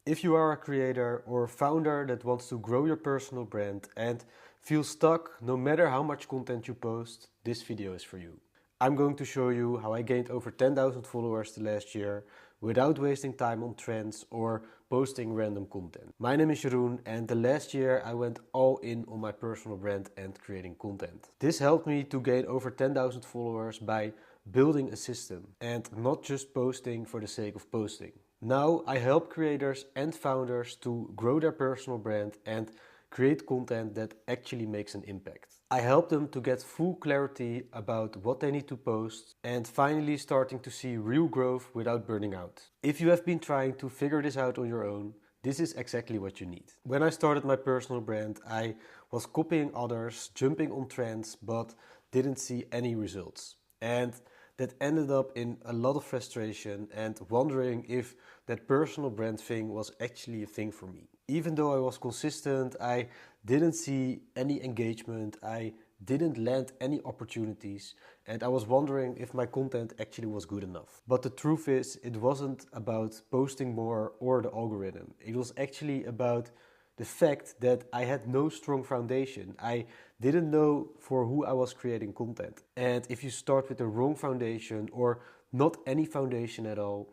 If you are a creator or founder that wants to grow your personal brand and feel stuck no matter how much content you post, this video is for you. I'm going to show you how I gained over 10,000 followers the last year without wasting time on trends or posting random content. My name is Jeroen, and the last year I went all in on my personal brand and creating content. This helped me to gain over 10,000 followers by building a system and not just posting for the sake of posting. Now I help creators and founders to grow their personal brand and create content that actually makes an impact. I help them to get full clarity about what they need to post and finally starting to see real growth without burning out. If you have been trying to figure this out on your own, this is exactly what you need. When I started my personal brand, I was copying others, jumping on trends, but didn't see any results. And that ended up in a lot of frustration and wondering if that personal brand thing was actually a thing for me. Even though I was consistent, I didn't see any engagement, I didn't land any opportunities, and I was wondering if my content actually was good enough. But the truth is, it wasn't about posting more or the algorithm. It was actually about the fact that I had no strong foundation. I didn't know for who I was creating content. And if you start with the wrong foundation or not any foundation at all,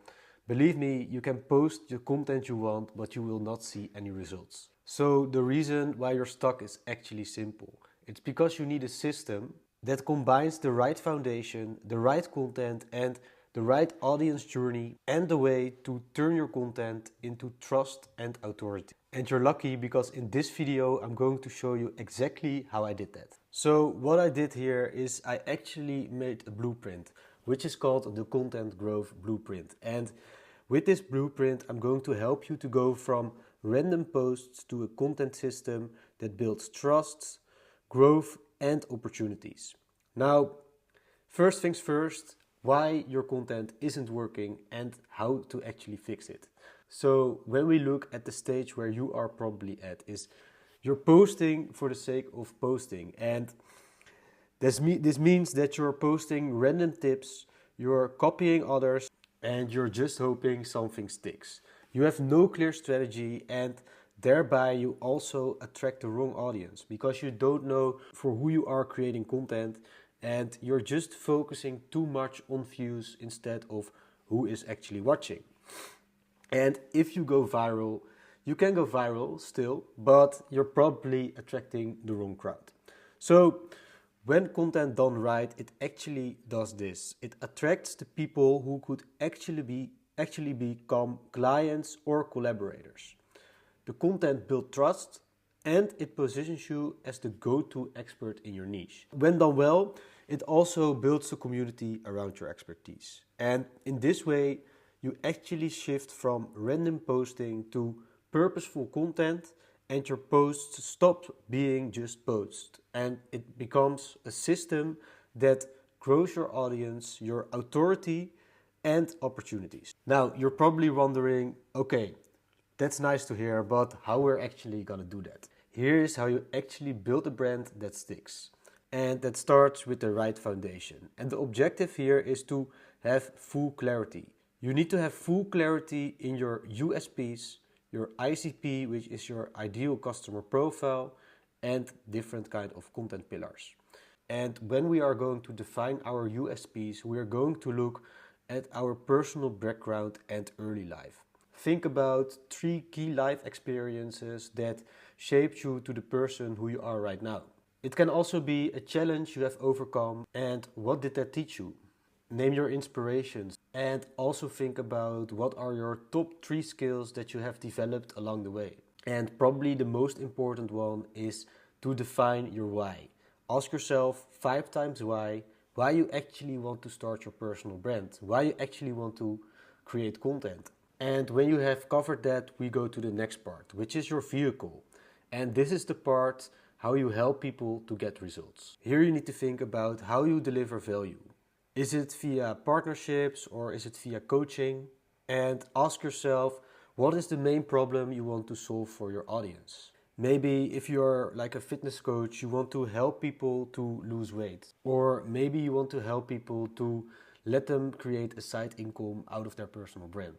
believe me, you can post the content you want, but you will not see any results. So the reason why you're stuck is actually simple. It's because you need a system that combines the right foundation, the right content, and the right audience journey and the way to turn your content into trust and authority. And you're lucky because in this video I'm going to show you exactly how I did that. So what I did here is I actually made a blueprint, which is called the Content Growth Blueprint. And with this blueprint I'm going to help you to go from random posts to a content system that builds trust, growth and opportunities. Now, first things first, why your content isn't working and how to actually fix it. So when we look at the stage where you are probably at is you're posting for the sake of posting, and this means that you're posting random tips, you're copying others, and you're just hoping something sticks. You have no clear strategy, and thereby you also attract the wrong audience because you don't know for who you are creating content, and you're just focusing too much on views instead of who is actually watching. And if you go viral, you can go viral still, but you're probably attracting the wrong crowd. So when content done right, it actually does this. It attracts the people who could actually become clients or collaborators. The content builds trust and it positions you as the go-to expert in your niche. When done well, it also builds a community around your expertise. And in this way, you actually shift from random posting to purposeful content, and your posts stop being just posts and it becomes a system that grows your audience, your authority and opportunities. Now, you're probably wondering, okay, that's nice to hear, but how we're actually gonna do that? Here is how you actually build a brand that sticks. And that starts with the right foundation. And the objective here is to have full clarity. You need to have full clarity in your USPs, your ICP, which is your ideal customer profile, and different kind of content pillars. And when we are going to define our USPs, we are going to look at our personal background and early life. Think about 3 key life experiences that shaped you to the person who you are right now. It can also be a challenge you have overcome and what did that teach you? Name your inspirations and also think about what are your top 3 skills that you have developed along the way. And probably the most important one is to define your why. Ask yourself 5 times why you actually want to start your personal brand, why you actually want to create content. And when you have covered that, we go to the next part, which is your vehicle. And this is the part how you help people to get results. Here you need to think about how you deliver value. Is it via partnerships or is it via coaching? And ask yourself, what is the main problem you want to solve for your audience? Maybe if you're like a fitness coach, you want to help people to lose weight. Or maybe you want to help people to let them create a side income out of their personal brand.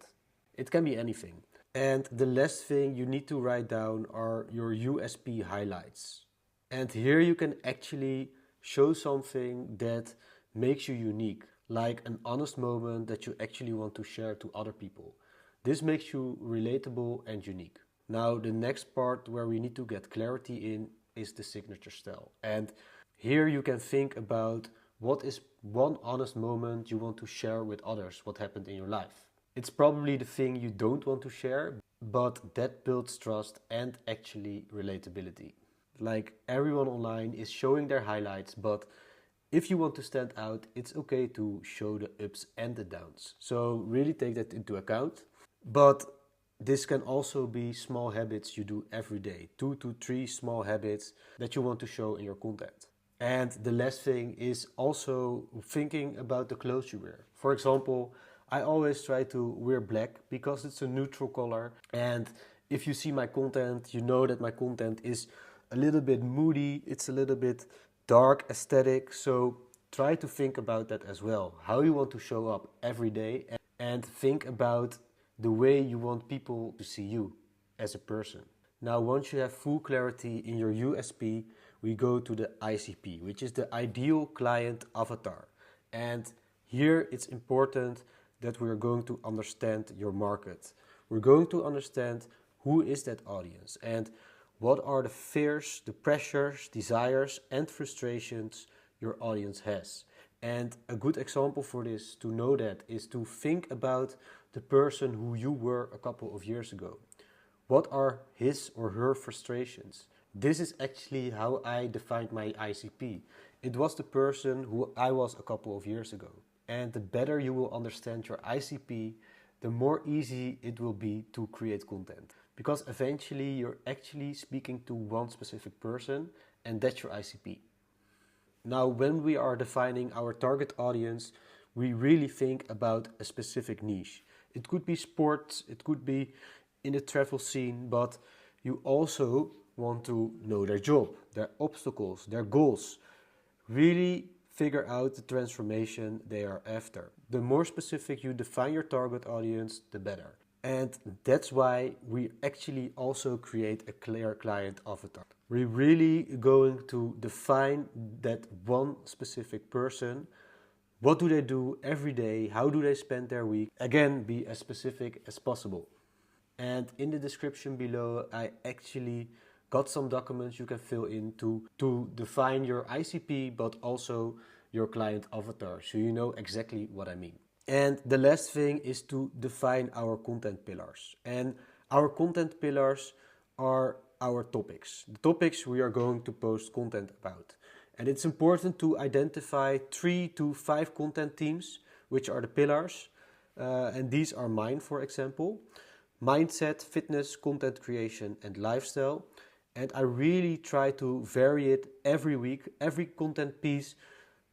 It can be anything. And the last thing you need to write down are your USP highlights. And here you can actually show something that makes you unique, like an honest moment that you actually want to share to other people. This makes you relatable and unique. Now, the next part where we need to get clarity in is the signature style. And here you can think about what is one honest moment you want to share with others, what happened in your life. It's probably the thing you don't want to share, but that builds trust and actually relatability. Like everyone online is showing their highlights, but if you want to stand out, it's okay to show the ups and the downs. So really take that into account. But this can also be small habits you do every day, 2 to 3 small habits that you want to show in your content. And the last thing is also thinking about the clothes you wear. For example, I always try to wear black because it's a neutral color. And if you see my content, you know that my content is a little bit moody, it's a little bit dark aesthetic. So try to think about that as well. How you want to show up every day, and think about the way you want people to see you as a person. Now, once you have full clarity in your USP, we go to the ICP, which is the ideal client avatar. And here it's important that we're going to understand your market. We're going to understand who is that audience and what are the fears, the pressures, desires, and frustrations your audience has. And a good example for this, to know that, is to think about the person who you were a couple of years ago. What are his or her frustrations? This is actually how I defined my ICP. It was the person who I was a couple of years ago. And the better you will understand your ICP, the more easy it will be to create content. Because eventually you're actually speaking to one specific person, and that's your ICP. Now, when we are defining our target audience, we really think about a specific niche. It could be sports, it could be in the travel scene, but you also want to know their job, their obstacles, their goals. Really figure out the transformation they are after. The more specific you define your target audience, the better. And that's why we actually also create a clear client avatar. We're really going to define that one specific person. What do they do every day? How do they spend their week? Again, be as specific as possible. And in the description below, I actually got some documents you can fill in to define your ICP, but also your client avatar, so you know exactly what I mean. And the last thing is to define our content pillars. And our content pillars are our topics, the topics we are going to post content about. And it's important to identify 3 to 5 content themes, which are the pillars. And these are mine, for example: mindset, fitness, content creation, and lifestyle. And I really try to vary it every week. Every content piece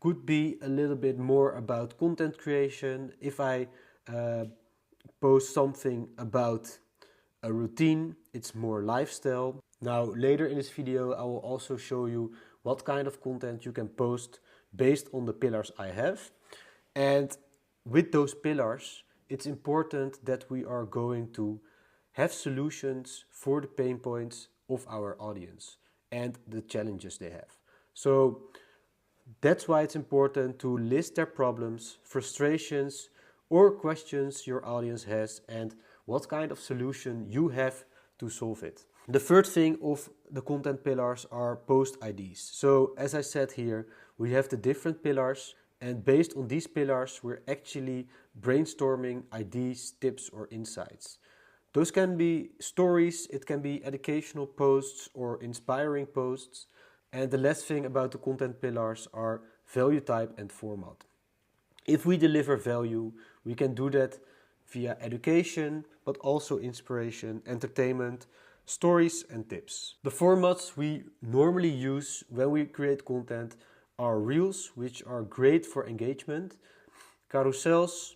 could be a little bit more about content creation. If I post something about a routine, it's more lifestyle. Now, later in this video, I will also show you what kind of content you can post based on the pillars I have. And with those pillars, it's important that we are going to have solutions for the pain points of our audience and the challenges they have. So that's why it's important to list their problems, frustrations, or questions your audience has, and what kind of solution you have to solve it. The third thing of the content pillars are post IDs. So as I said here, we have the different pillars, and based on these pillars, we're actually brainstorming ideas, tips, or insights. Those can be stories, it can be educational posts or inspiring posts. And the last thing about the content pillars are value type and format. If we deliver value, we can do that via education, but also inspiration, entertainment, stories, and tips. The formats we normally use when we create content are reels, which are great for engagement, carousels,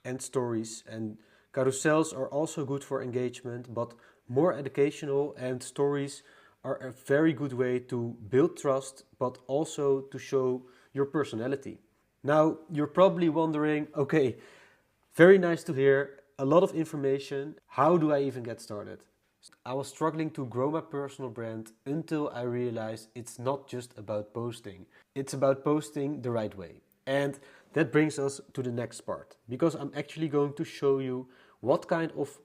and stories. And carousels are also good for engagement, but more educational, and stories are a very good way to build trust, but also to show your personality. Now, you're probably wondering, okay, very nice to hear. a lot of information. How do I even get started? I was struggling to grow my personal brand until I realized it's not just about posting. It's about posting the right way. And that brings us to the next part, because I'm actually going to show you what kind of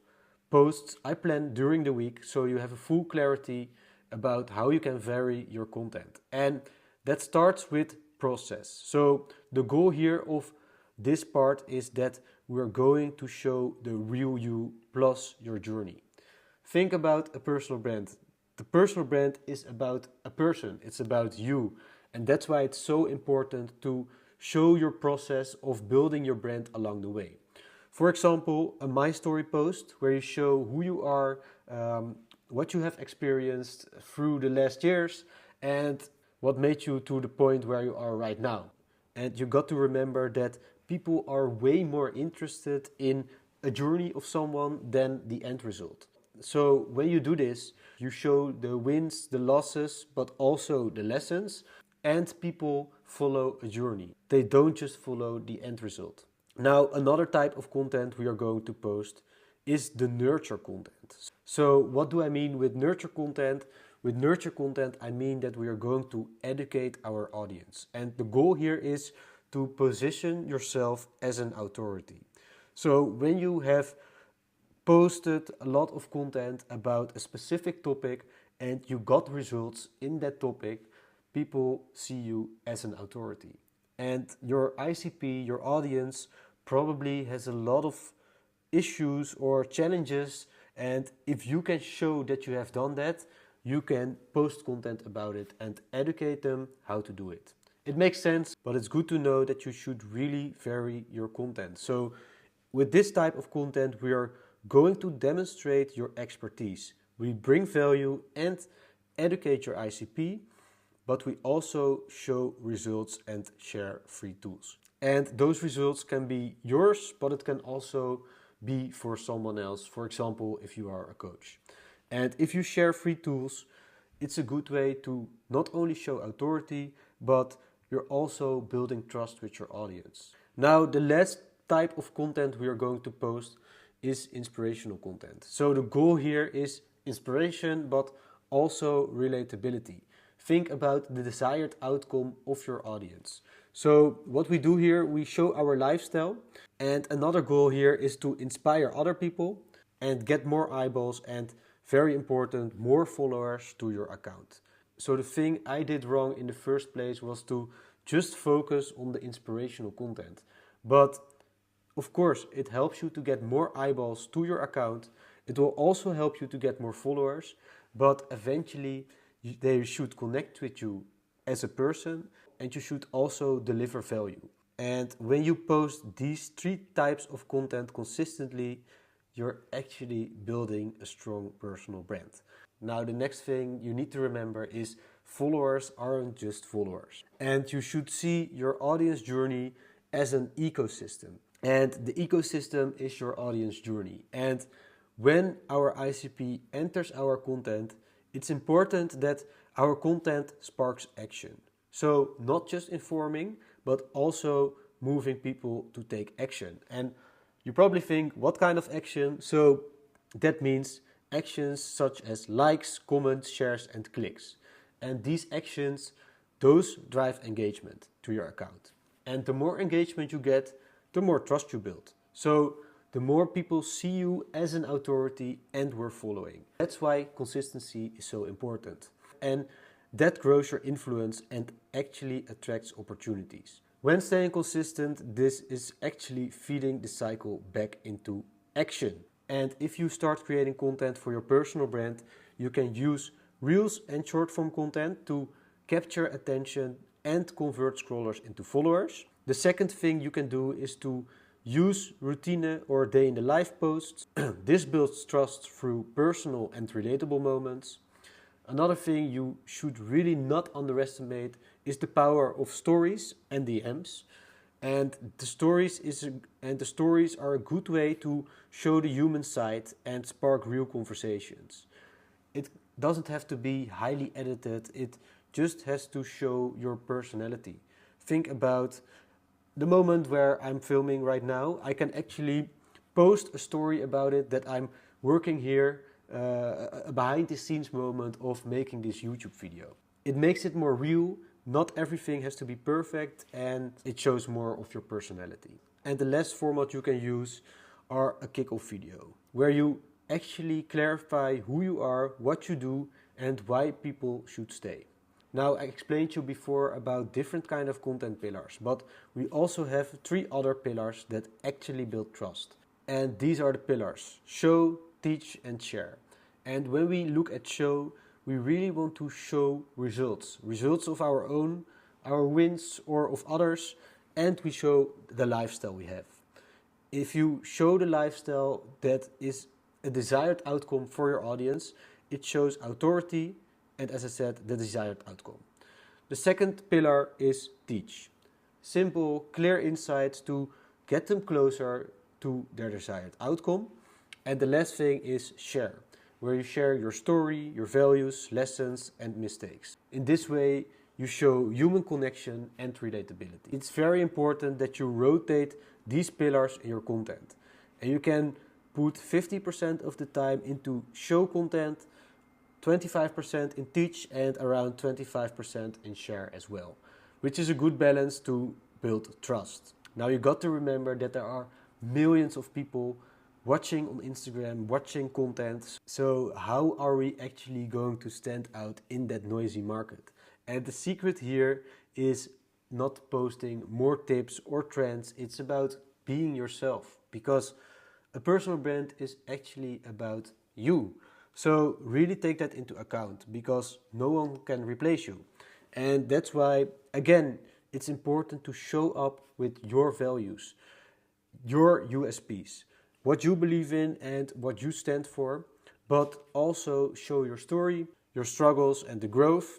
posts I plan during the week, so you have a full clarity about how you can vary your content. And that starts with process. So the goal here of this part is that we're going to show the real you plus your journey. Think about a personal brand. The personal brand is about a person, it's about you. And that's why it's so important to show your process of building your brand along the way. For example, a My Story post where you show who you are, what you have experienced through the last years, and what made you to the point where you are right now. And you got to remember that people are way more interested in a journey of someone than the end result. So when you do this, you show the wins, the losses, but also the lessons, and people follow a journey. They don't just follow the end result. Now, another type of content we are going to post is the nurture content. So what do I mean with nurture content? With nurture content, I mean that we are going to educate our audience. And the goal here is to position yourself as an authority. So when you have posted a lot of content about a specific topic and you got results in that topic, people see you as an authority. And your ICP, your audience, probably has a lot of issues or challenges, and if you can show that you have done that, you can post content about it and educate them how to do it. It makes sense, but it's good to know that you should really vary your content. So with this type of content, we are going to demonstrate your expertise. We bring value and educate your ICP, but we also show results and share free tools. And those results can be yours, but it can also be for someone else. For example, if you are a coach. And if you share free tools, it's a good way to not only show authority, but you're also building trust with your audience. Now, the last type of content we are going to post is inspirational content. So the goal here is inspiration, but also relatability. Think about the desired outcome of your audience. So what we do here, we show our lifestyle, and another goal here is to inspire other people and get more eyeballs and, very important, more followers to your account. So the thing I did wrong in the first place was to just focus on the inspirational content. But of course, it helps you to get more eyeballs to your account. It will also help you to get more followers, but eventually they should connect with you as a person, and you should also deliver value. And when you post these three types of content consistently, you're actually building a strong personal brand. Now, the next thing you need to remember is followers aren't just followers. And you should see your audience journey as an ecosystem. And the ecosystem is your audience journey. And when our ICP enters our content, it's important that our content sparks action. So not just informing, but also moving people to take action. And you probably think, what kind of action? So that means actions such as likes, comments, shares, and clicks. And these actions, those drive engagement to your account. And the more engagement you get, the more trust you build. So the more people see you as an authority and were following. That's why consistency is so important. And that grows your influence and actually attracts opportunities. When staying consistent, this is actually feeding the cycle back into action. And if you start creating content for your personal brand, you can use reels and short form content to capture attention and convert scrollers into followers. The second thing you can do is to use routine or day in the life posts. This builds trust through personal and relatable moments. Another thing you should really not underestimate is the power of stories and DMs. And the stories are a good way to show the human side and spark real conversations. It doesn't have to be highly edited, it just has to show your personality. Think about the moment where I'm filming right now. I can actually post a story about it, that I'm working here, a behind the scenes moment of making this YouTube video. It makes it more real, not everything has to be perfect, and it shows more of your personality. And the last format you can use are a kick-off video, where you actually clarify who you are, what you do, and why people should stay. Now, I explained to you before about different kind of content pillars, but we also have 3 other pillars that actually build trust. And these are the pillars: show, teach, and share. And when we look at show, we really want to show results. Results of our own, our wins, or of others, and we show the lifestyle we have. If you show the lifestyle that is a desired outcome for your audience, it shows authority and, as I said, the desired outcome. The second pillar is teach. Simple, clear insights to get them closer to their desired outcome. And the last thing is share, where you share your story, your values, lessons, and mistakes. In this way, you show human connection and relatability. It's very important that you rotate these pillars in your content. And you can put 50% of the time into show content, 25% in teach, and around 25% in share as well, which is a good balance to build trust. Now you got to remember that there are millions of people watching on Instagram, watching content. So how are we actually going to stand out in that noisy market? And the secret here is not posting more tips or trends. It's about being yourself, because a personal brand is actually about you. So really take that into account, because no one can replace you. And that's why, again, it's important to show up with your values, your USPs, what you believe in and what you stand for, but also show your story, your struggles and the growth,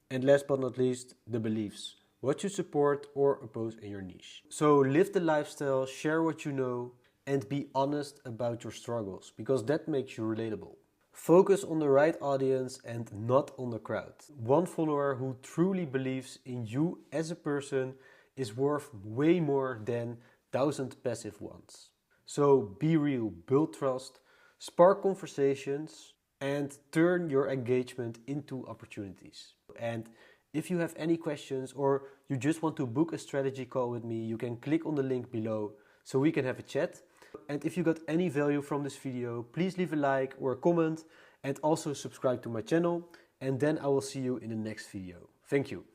and last but not least, the beliefs, what you support or oppose in your niche. So live the lifestyle, share what you know, and be honest about your struggles, because that makes you relatable. Focus on the right audience and not on the crowd. One follower who truly believes in you as a person is worth way more than 1,000 passive ones. So be real, build trust, spark conversations, and turn your engagement into opportunities. And if you have any questions or you just want to book a strategy call with me, you can click on the link below so we can have a chat. And if you got any value from this video, please leave a like or a comment, and also subscribe to my channel. And then I will see you in the next video. Thank you.